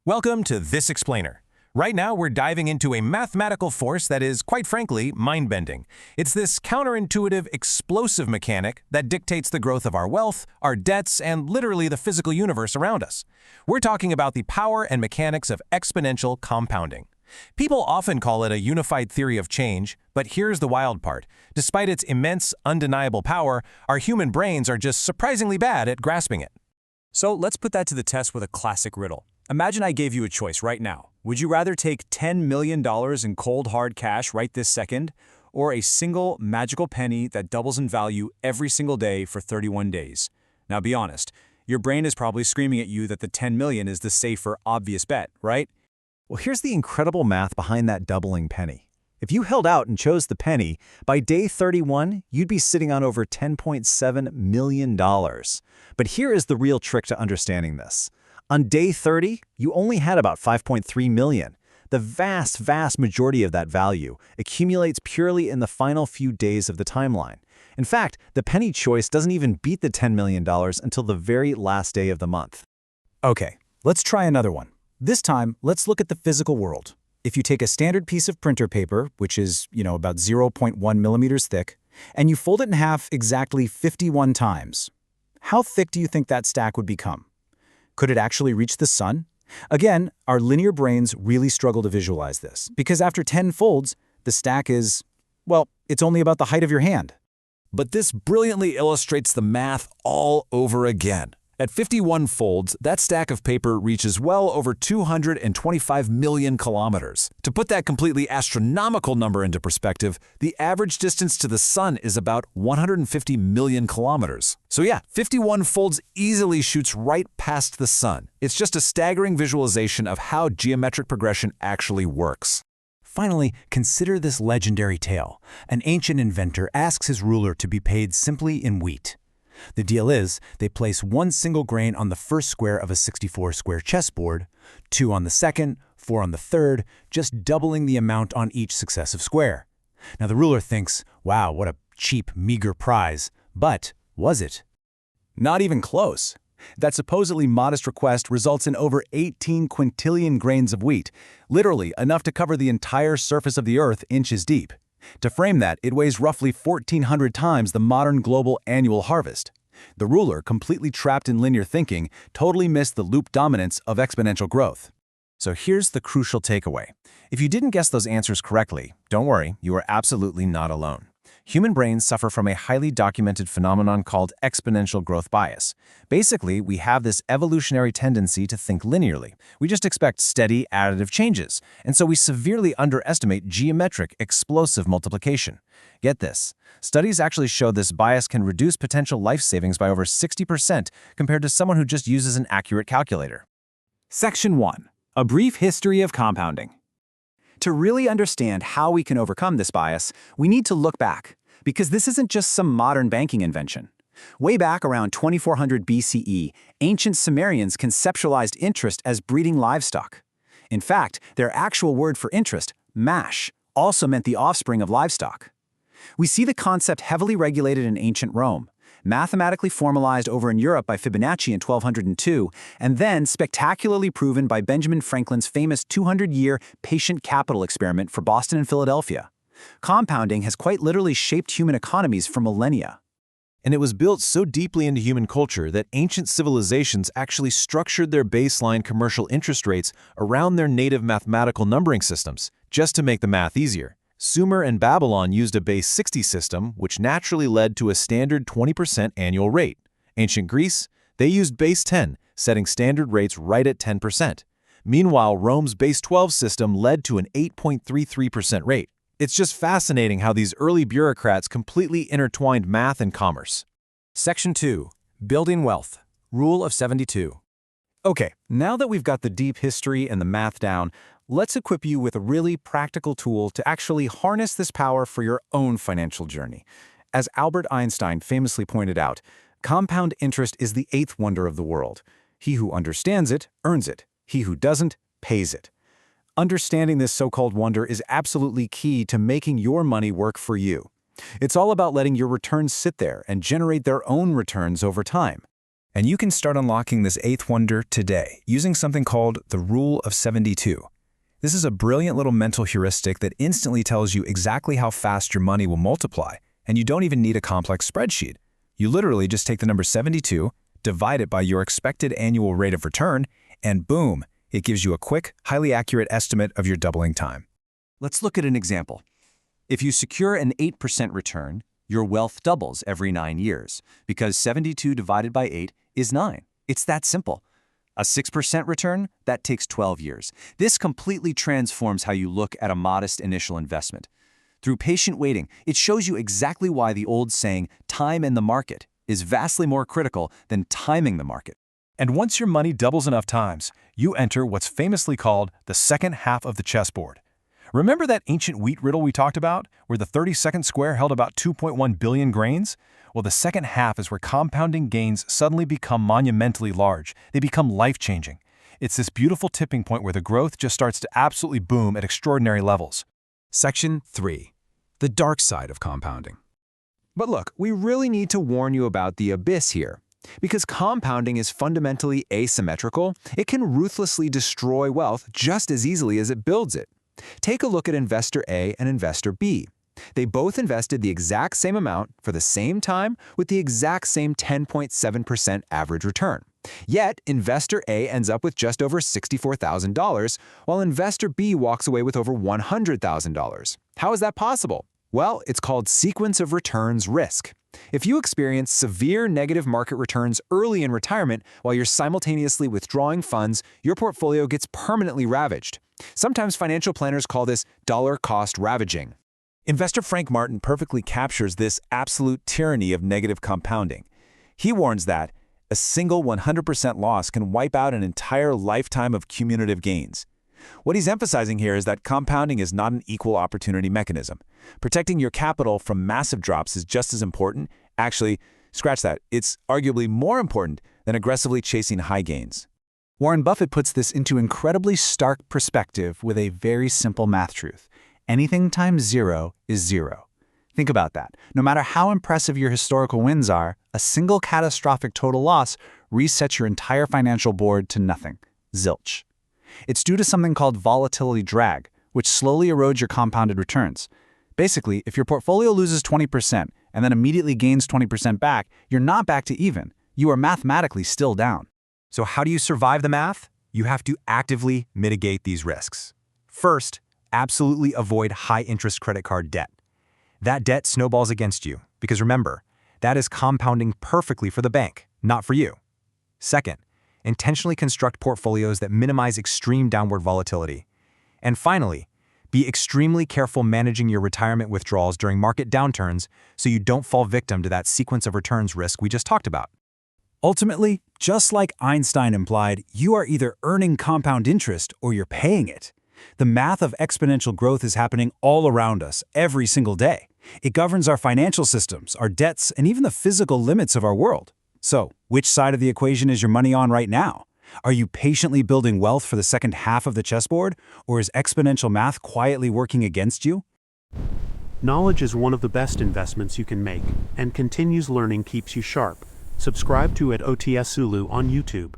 Welcome to This Explainer. Right now, we're diving into a mathematical force that is, quite frankly, mind-bending. It's this counterintuitive, explosive mechanic that dictates the growth of our wealth, our debts, and literally the physical universe around us. We're talking about the power and mechanics of exponential compounding. People often call it a unified theory of change, but here's the wild part. Despite its immense, undeniable power, our human brains are just surprisingly bad at grasping it. So let's put that to the test with a classic riddle. Imagine I gave you a choice right now. Would you rather take $10 million in cold hard cash right this second, or a single magical penny that doubles in value every single day for 31 days? Now be honest, your brain is probably screaming at you that the 10 million is the safer, obvious bet, right? Well, here's the incredible math behind that doubling penny. If you held out and chose the penny, by day 31, you'd be sitting on over $10.7 million. But here is the real trick to understanding this. On day 30, you only had about 5.3 million. The vast majority of that value accumulates purely in the final few days of the timeline. In fact, the penny choice doesn't even beat the $10 million until the very last day of the month. Okay, let's try another one. This time, let's look at the physical world. If you take a standard piece of printer paper, which is, about 0.1 millimeters thick, and you fold it in half exactly 51 times, how thick do you think that stack would become? Could it actually reach the sun? Again, our linear brains really struggle to visualize this, because after 10 folds, the stack is, well, it's only about the height of your hand. But this brilliantly illustrates the math all over again. At 51 folds, that stack of paper reaches well over 225 million kilometers. To put that completely astronomical number into perspective, the average distance to the sun is about 150 million kilometers. So yeah, 51 folds easily shoots right past the sun. It's just a staggering visualization of how geometric progression actually works. Finally, consider this legendary tale. An ancient inventor asks his ruler to be paid simply in wheat. The deal is, they place one single grain on the first square of a 64-square chessboard, 2 on the second, 4 on the third, just doubling the amount on each successive square. Now the ruler thinks, wow, what a cheap, meager prize. But was it? Not even close. That supposedly modest request results in over 18 quintillion grains of wheat, literally enough to cover the entire surface of the Earth inches deep. To frame that, it weighs roughly 1,400 times the modern global annual harvest. The ruler, completely trapped in linear thinking, totally missed the loop dominance of exponential growth. So here's the crucial takeaway. If you didn't guess those answers correctly, don't worry, you are absolutely not alone. Human brains suffer from a highly documented phenomenon called exponential growth bias. Basically, we have this evolutionary tendency to think linearly. We just expect steady, additive changes, and so we severely underestimate geometric, explosive multiplication. Get this. Studies actually show this bias can reduce potential life savings by over 60% compared to someone who just uses an accurate calculator. Section 1. A brief history of compounding. To really understand how we can overcome this bias, we need to look back, because this isn't just some modern banking invention. Way back around 2400 BCE, ancient Sumerians conceptualized interest as breeding livestock. In fact, their actual word for interest, mash, also meant the offspring of livestock. We see the concept heavily regulated in ancient Rome, mathematically formalized over in Europe by Fibonacci in 1202, and then spectacularly proven by Benjamin Franklin's famous 200-year patient capital experiment for Boston and Philadelphia. Compounding has quite literally shaped human economies for millennia. And it was built so deeply into human culture that ancient civilizations actually structured their baseline commercial interest rates around their native mathematical numbering systems, just to make the math easier. Sumer and Babylon used a base 60 system, which naturally led to a standard 20% annual rate. Ancient Greece, they used base 10, setting standard rates right at 10%. Meanwhile, Rome's base 12 system led to an 8.33% rate. It's just fascinating how these early bureaucrats completely intertwined math and commerce. Section 2. Building Wealth. Rule of 72. Okay, now that we've got the deep history and the math down, let's equip you with a really practical tool to actually harness this power for your own financial journey. As Albert Einstein famously pointed out, compound interest is the 8th wonder of the world. He who understands it, earns it. He who doesn't, pays it. Understanding this so-called wonder is absolutely key to making your money work for you. It's all about letting your returns sit there and generate their own returns over time. And you can start unlocking this eighth wonder today using something called the Rule of 72. This is a brilliant little mental heuristic that instantly tells you exactly how fast your money will multiply, and you don't even need a complex spreadsheet. You literally just take the number 72, divide it by your expected annual rate of return, and boom, it gives you a quick, highly accurate estimate of your doubling time. Let's look at an example. If you secure an 8% return, your wealth doubles every 9 years, because 72 divided by 8 is 9. It's that simple. A 6% return, that takes 12 years. This completely transforms how you look at a modest initial investment. Through patient waiting, it shows you exactly why the old saying, time in the market, is vastly more critical than timing the market. And once your money doubles enough times, you enter what's famously called the second half of the chessboard. Remember that ancient wheat riddle we talked about, where the 32nd square held about 2.1 billion grains? Well, the second half is where compounding gains suddenly become monumentally large. They become life-changing. It's this beautiful tipping point where the growth just starts to absolutely boom at extraordinary levels. Section 3. The dark side of compounding. But look, we really need to warn you about the abyss here. Because compounding is fundamentally asymmetrical, it can ruthlessly destroy wealth just as easily as it builds it. Take a look at investor A and investor B. They both invested the exact same amount for the same time with the exact same 10.7% average return. Yet, investor A ends up with just over $64,000, while investor B walks away with over $100,000. How is that possible? Well, it's called sequence of returns risk. If you experience severe negative market returns early in retirement while you're simultaneously withdrawing funds, your portfolio gets permanently ravaged. Sometimes financial planners call this dollar cost ravaging. Investor Frank Martin perfectly captures this absolute tyranny of negative compounding. He warns that a single 100% loss can wipe out an entire lifetime of cumulative gains. What he's emphasizing here is that compounding is not an equal opportunity mechanism. Protecting your capital from massive drops is just as important. Actually, scratch that, it's arguably more important than aggressively chasing high gains. Warren Buffett puts this into incredibly stark perspective with a very simple math truth. Anything times 0 is 0. Think about that. No matter how impressive your historical wins are, a single catastrophic total loss resets your entire financial board to nothing. Zilch. It's due to something called volatility drag, which slowly erodes your compounded returns. Basically, if your portfolio loses 20% and then immediately gains 20% back, you're not back to even. You are mathematically still down. So how do you survive the math? You have to actively mitigate these risks. First, absolutely avoid high-interest credit card debt. That debt snowballs against you, because remember, that is compounding perfectly for the bank, not for you. Second, intentionally construct portfolios that minimize extreme downward volatility. And finally, be extremely careful managing your retirement withdrawals during market downturns so you don't fall victim to that sequence of returns risk we just talked about. Ultimately, just like Einstein implied, you are either earning compound interest or you're paying it. The math of exponential growth is happening all around us every single day. It governs our financial systems, our debts, and even the physical limits of our world. So, which side of the equation is your money on right now? Are you patiently building wealth for the second half of the chessboard, or is exponential math quietly working against you? Knowledge is one of the best investments you can make, and continuous learning keeps you sharp. Subscribe to @OTS Ullu on YouTube.